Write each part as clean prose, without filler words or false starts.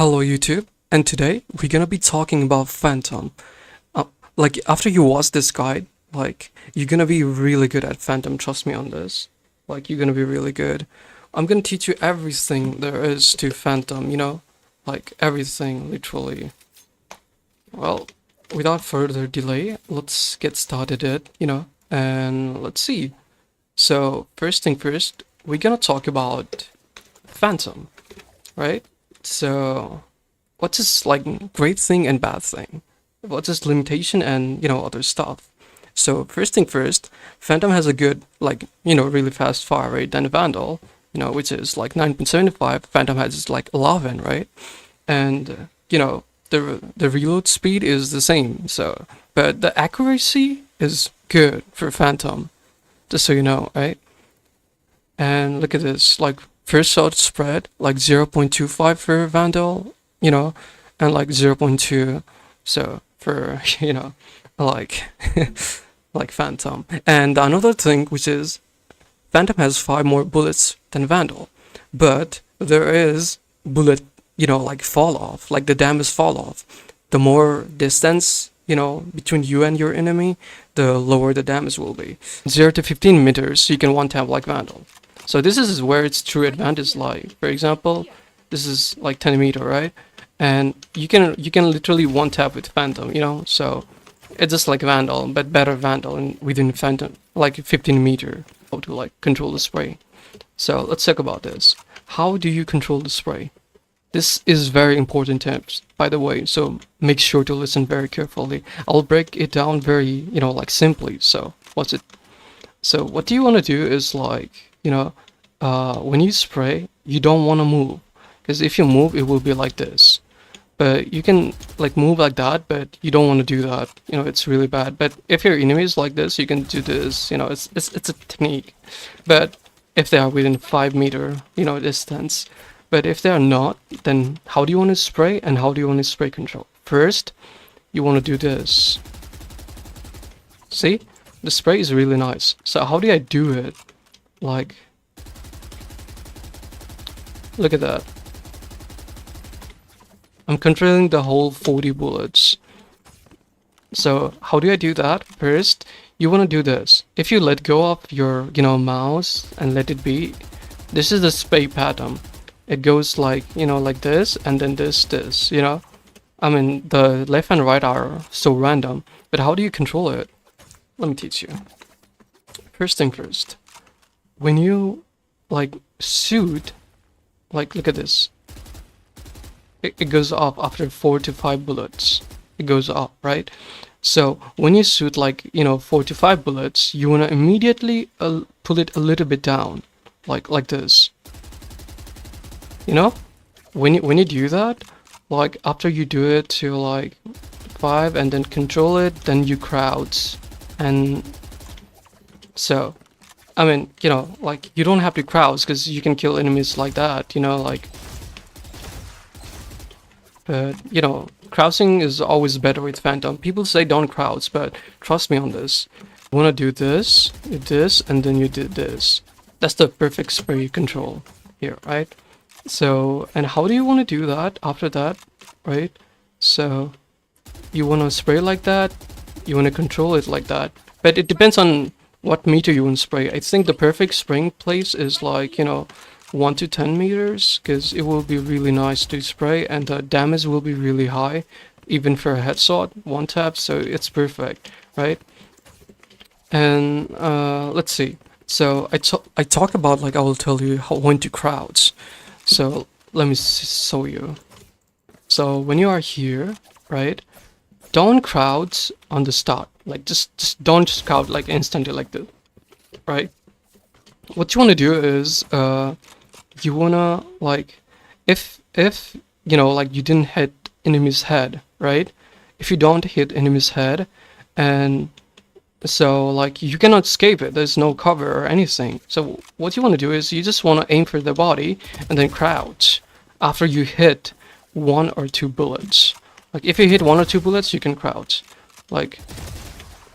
Hello YouTube, and today we're gonna be talking about Phantom. Like after you watch this guide, like you're gonna be really good at Phantom, trust me on this. Like you're gonna be really good. I'm gonna teach you everything there is to Phantom, like everything, literally. Well, without further delay, let's get started and let's see. So first thing first, we're gonna talk about Phantom, right? So what's his like great thing and bad thing? What's his limitation and other stuff? So first thing first, Phantom has a good really fast fire rate than Vandal, which is like 9.75. Phantom has like 11, right? And the reload speed is the same. So but the accuracy is good for Phantom, just so you know, right? And look at this, like first shot spread like 0.25 for Vandal, and like 0.2 so for like like Phantom. And another thing which is Phantom has 5 more bullets than Vandal, but there is bullet like fall off, like the damage fall off. The more distance between you and your enemy, the lower the damage will be. 0 to 15 meters you can one tap like Vandal. So this is where its true advantage lies. For example, this is like 10 meter, right? And you can literally one tap with Phantom, So it's just like Vandal, but better Vandal and within Phantom, like 15 meter, how to like control the spray. So let's talk about this. How do you control the spray? This is very important tips, by the way. So make sure to listen very carefully. I'll break it down very, like simply. So what's it? So what do you want to do is like, when you spray, you don't want to move, because if you move, it will be like this. But you can like move like that, but you don't want to do that. It's really bad. But if your enemy is like this, you can do this. It's a technique. But if they are within 5 meter, distance. But if they are not, then how do you want to spray and how do you want to spray control? First, you want to do this. See? The spray is really nice. So how do I do it? Like, look at that. I'm controlling the whole 40 bullets. So how do I do that? First, you want to do this. If you let go of your, mouse and let it be, this is the spray pattern. It goes like, like this, and then this. I mean, the left and right are so random, but how do you control it? Let me teach you. First thing first, when you like shoot, like look at this. It goes up after 4 to 5 bullets. It goes up, right? So when you shoot like 4 to 5 bullets, you wanna immediately pull it a little bit down, like this. When you do that, like after you do it to like 5 and then control it, then you crouch. And so I mean, like you don't have to crouch because you can kill enemies like that, like. But crouching is always better with Phantom. People say don't crouch, but trust me on this. You wanna do this, and then you did this. That's the perfect spray control here, right? So, and how do you want to do that after that, right? So you want to spray like that, you want to control it like that, but it depends on what meter you want to spray. I think the perfect spraying place is like 1 to 10 meters, because it will be really nice to spray and the damage will be really high, even for a headshot, one tap. So it's perfect, right? And let's see. So I talk about, like, I will tell you when to crouch. So let me show you. So when you are here, right, don't crouch on the start. Like just don't crouch like instantly like this, right? What you want to do is you wanna like if like you didn't hit enemy's head, right? If you don't hit enemy's head, and so like you cannot escape it, there's no cover or anything. So what you want to do is you just want to aim for the body and then crouch after you hit 1 or 2 bullets. Like if you hit 1 or 2 bullets, you can crouch. Like,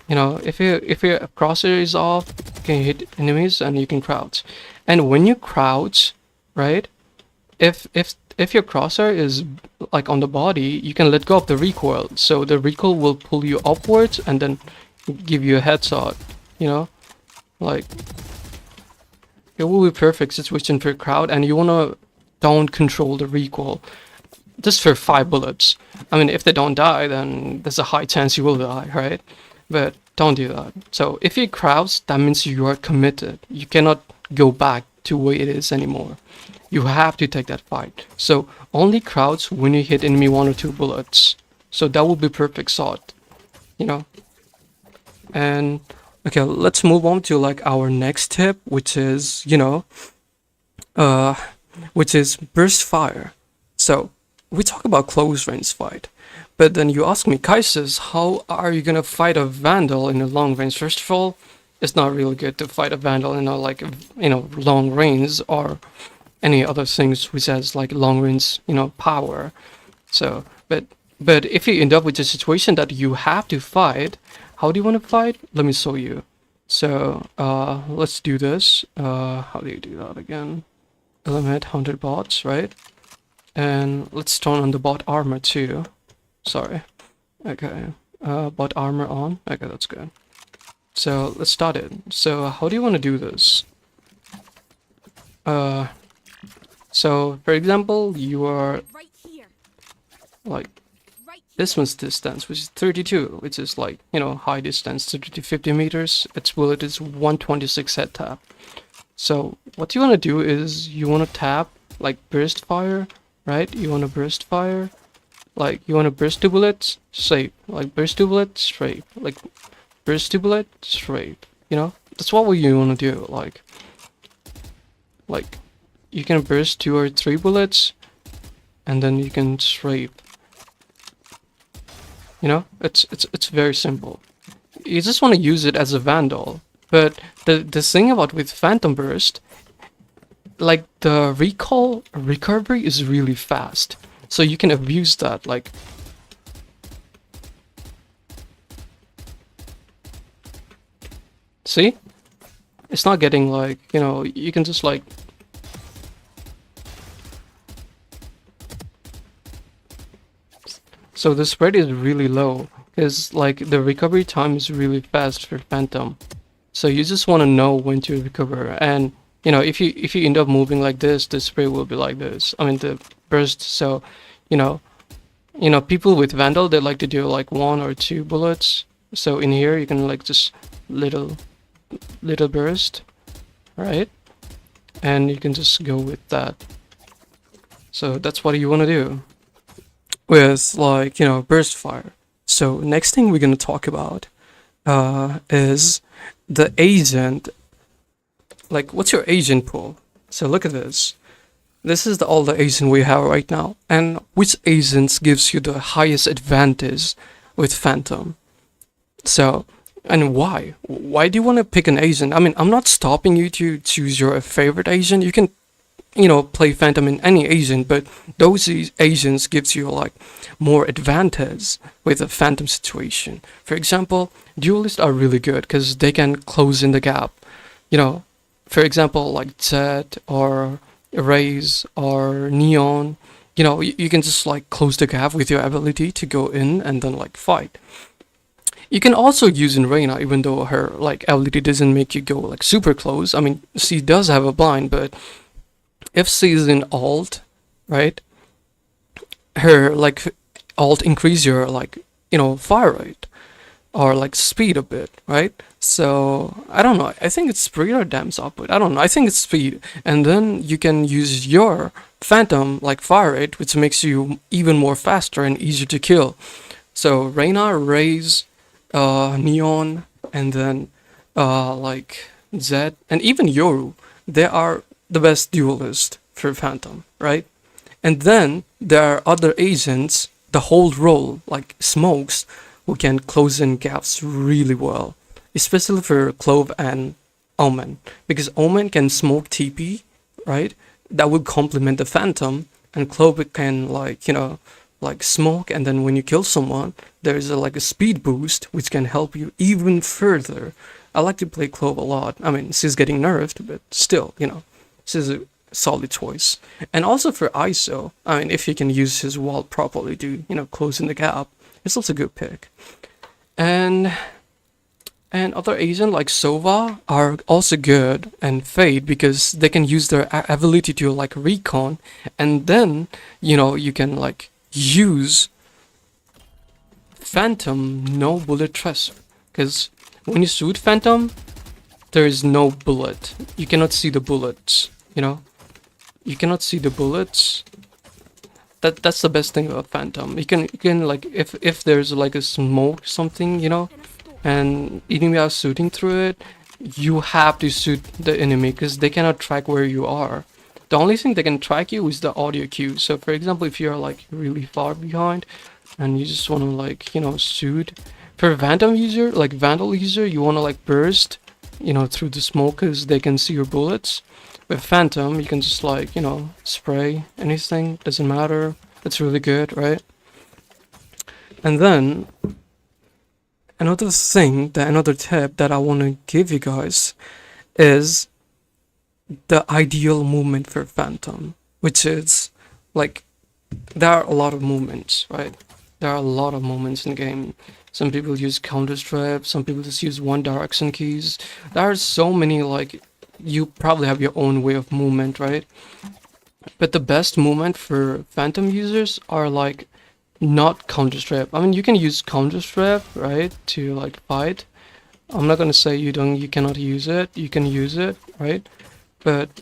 if your crosshair is off, you can hit enemies and you can crouch. And when you crouch, right, if if your crosshair is like on the body, you can let go of the recoil. So the recoil will pull you upwards and then give you a headshot. You know, like it will be perfect situation for a crowd, and you wanna don't control the recoil. Just for 5 bullets. I mean, if they don't die, then there's a high chance you will die, right? But don't do that. So if you crowds, that means you are committed. You cannot go back to where it is anymore. You have to take that fight. So only crowds when you hit enemy 1 or 2 bullets. So that would be perfect shot, you know. And okay, let's move on to like our next tip, which is uh, which is burst fire. So we talk about close range fight, but then you ask me, Kaisis, how are you gonna fight a Vandal in a long range? First of all, it's not really good to fight a Vandal in a long range or any other things which has like long range power. So, but if you end up with a situation that you have to fight, how do you want to fight? Let me show you. So let's do this. How do you do that again? Eliminate 100 bots, right? And let's turn on the bot armor too. Sorry. Okay. Bot armor on. Okay, that's good. So let's start it. So how do you want to do this? So for example, you are like this one's distance, which is 32, which is like, high distance, 30 to 50 meters. Its bullet is 126 head tap. So what you want to do is you want to tap like burst fire, right? You want to burst fire, like you want to burst 2 bullets, straight, like burst 2 bullets, straight, like burst 2 bullets, straight. That's what you want to do. Like you can burst 2 or 3 bullets, and then you can strafe. It's very simple. You just want to use it as a Vandal. But the thing about with Phantom Burst, like the recovery is really fast. So you can abuse that. Like, see? It's not getting like, you can just like, so the spread is really low because like the recovery time is really fast for Phantom. So you just want to know when to recover, and if you end up moving like this, the spray will be like this. I mean the burst. So you know people with Vandal, they like to do like 1 or 2 bullets. So in here you can like just little burst, right? And you can just go with that. So that's what you want to do with like burst fire. So next thing we're gonna talk about is the agent. Like, what's your agent pool? So look at this. This is all the agent we have right now, and which agents gives you the highest advantage with Phantom. So, and why? Why do you want to pick an agent? I mean, I'm not stopping you to choose your favorite agent. You can play Phantom in any agent, but those agents gives you like more advantage with a Phantom situation. For example, duelists are really good because they can close in the gap. For example, like Zed or Raze or Neon, you can just like close the gap with your ability to go in and then like fight. You can also use in Reyna, even though her like ability doesn't make you go like super close. I mean, she does have a blind, but if she's in alt, right, her like alt increase your like fire rate or like speed a bit, right? So I don't know, I think it's speed or damage output, I don't know, I think it's speed. And then you can use your Phantom like fire rate, which makes you even more faster and easier to kill. So Reyna, Raze, Neon, and then like Zed and even Yoru, they are the best duelist for Phantom, right? And then there are other agents, the whole role, like Smokes, who can close in gaps really well, especially for Clove and Omen, because Omen can smoke TP, right? That would complement the Phantom, and Clove can like smoke, and then when you kill someone, there's like a speed boost which can help you even further. I like to play Clove a lot. I mean, she's getting nerfed, but still, she's solid choice. And also for ISO, I mean, if you can use his wall properly to, closing the gap, it's also a good pick. And other agents like Sova are also good, and Fade, because they can use their ability to like recon, and then you can like use Phantom no bullet trace, because when you shoot Phantom, there is no bullet. You cannot see the bullets. You cannot see the bullets. That's the best thing about Phantom. You can like if there's like a smoke something, and enemy are shooting through it, you have to shoot the enemy because they cannot track where you are. The only thing they can track you is the audio cue. So for example, if you're like really far behind and you just want to like, shoot. For Vandal user, you want to like burst, through the smoke because they can see your bullets. With Phantom, you can just like, spray anything, doesn't matter. It's really good, right? And then another tip that I want to give you guys is the ideal movement for Phantom, which is like there are a lot of movements, right? There are a lot of movements in the game. Some people use counter strip, some people just use one direction keys. There are so many, like, you probably have your own way of movement, right? But the best movement for Phantom users are like not counter strip. I mean, you can use counter strip, right, to like fight. I'm not gonna say you cannot use it. You can use it, right? But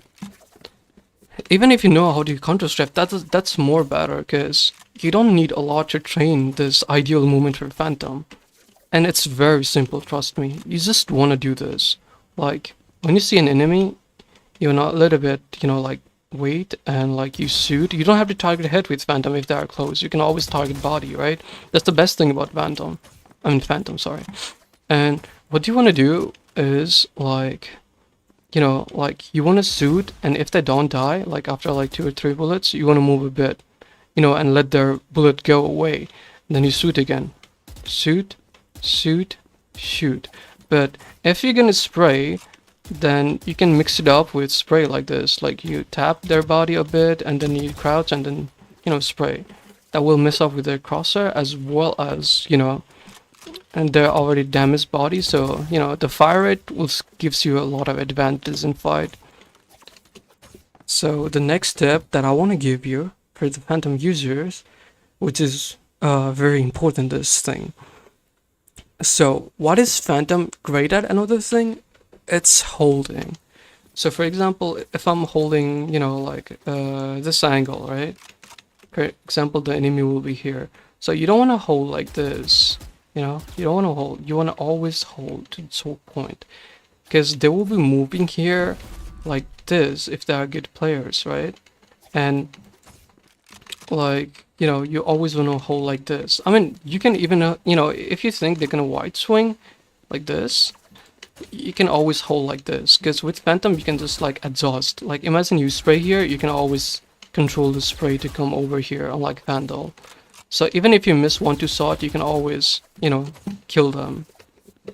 even if you know how to counter strip, that's more better because you don't need a lot to train this ideal movement for Phantom. And it's very simple, trust me. You just want to do this. Like, when you see an enemy, you're not a little bit, like, wait and like you shoot. You don't have to target head with Phantom if they are close. You can always target body, right? That's the best thing about Phantom. Sorry. And what you want to do is, like, like, you want to shoot, and if they don't die, like, after, like, 2 or 3 bullets, you want to move a bit, and let their bullet go away. And then you shoot again. Shoot, shoot, shoot. But if you're gonna spray, then you can mix it up with spray like this. Like, you tap their body a bit, and then you crouch, and then, spray. That will mess up with their crosshair, as well as, and they're already damaged body, so the fire rate gives you a lot of advantage in fight. So the next step that I want to give you for the Phantom users, which is very important, this thing. So what is Phantom great at? Another thing, it's holding. So for example, if I'm holding, like this angle, right? For example, the enemy will be here. So you don't want to hold like this. You don't want to hold. You want to always hold to this whole point, because they will be moving here like this if they are good players, right? And like, you always want to hold like this. I mean, you can even, if you think they're gonna wide swing like this, you can always hold like this, because with Phantom you can just like adjust. Like, imagine you spray here, you can always control the spray to come over here, unlike Vandal. So even if you miss 1-2 shot, you can always, kill them.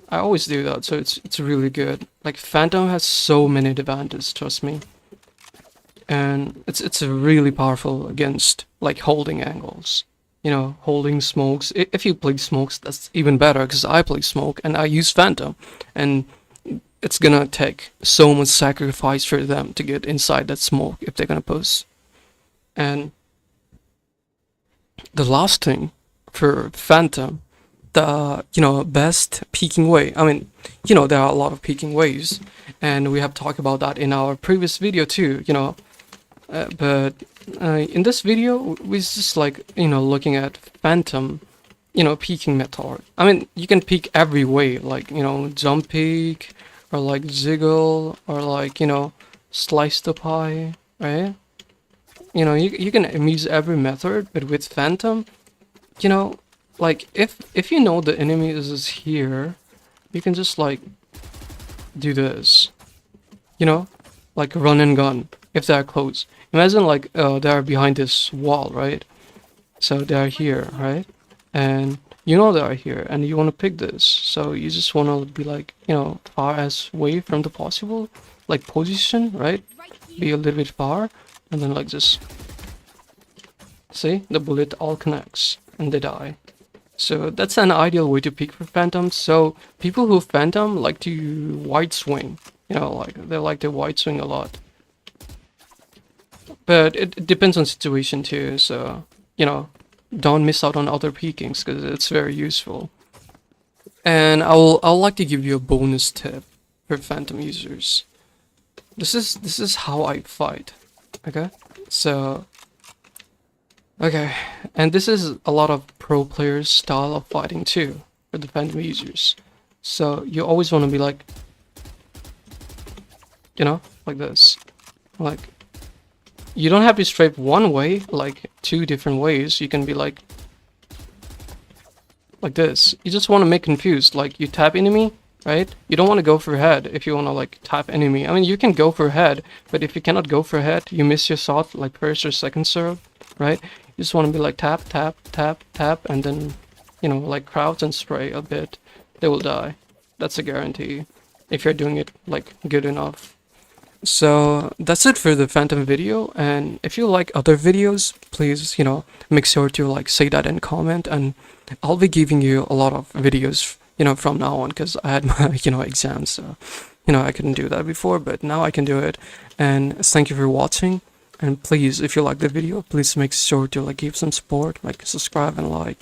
I always do that, so it's really good. Like, Phantom has so many advantages, trust me. And it's really powerful against, like, holding angles. Holding smokes. If you play smokes, that's even better, because I play smoke and I use Phantom. And it's gonna take so much sacrifice for them to get inside that smoke if they're gonna push. And the last thing for Phantom, the best peeking way. I mean, there are a lot of peeking ways, and we have talked about that in our previous video too. But in this video, we're just like looking at Phantom, peeking method. I mean, you can peek every way, like jump peek, or like ziggle, or like slice the pie, right? You can use every method, but with Phantom, like, if you know the enemy is here, you can just like do this, like run and gun if they're close. Imagine like they're behind this wall, right? So they're here, right? And they're here, and you want to pick this, so you just want to be like far as away from the possible, like position, right? Be a little bit far, and then like just see the bullet all connects and they die. So that's an ideal way to pick for phantoms. So people who phantom like to wide swing, you know, like they like to wide swing a lot. But it depends on situation too. So you know, don't miss out on other peekings because it's very useful. And I'll like to give you a bonus tip for phantom users. This is how I fight. Okay, so okay, and this is a lot of pro players' style of fighting too for the phantom users. So you always want to be like, you know, like this. Like you don't have to strafe one way, like two different ways. You can be like this. You just want to make confused. Like you tap enemy, right? You don't want to go for head if you want to like tap enemy. I mean, you can go for head, but if you cannot go for head, you miss your shot like first or second serve, right? You just want to be like tap, tap, tap, tap, and then, you know, like crouch and spray a bit. They will die. That's a guarantee if you're doing it like good enough. So that's it for the Phantom video, and if you like other videos, please, you know, make sure to like say that in comment, and I'll be giving you a lot of videos, you know, from now on, because I had my, you know, exams, so, you know, I couldn't do that before, but now I can do it. And thank you for watching, and please, if you like the video, please make sure to like give some support, like subscribe and like.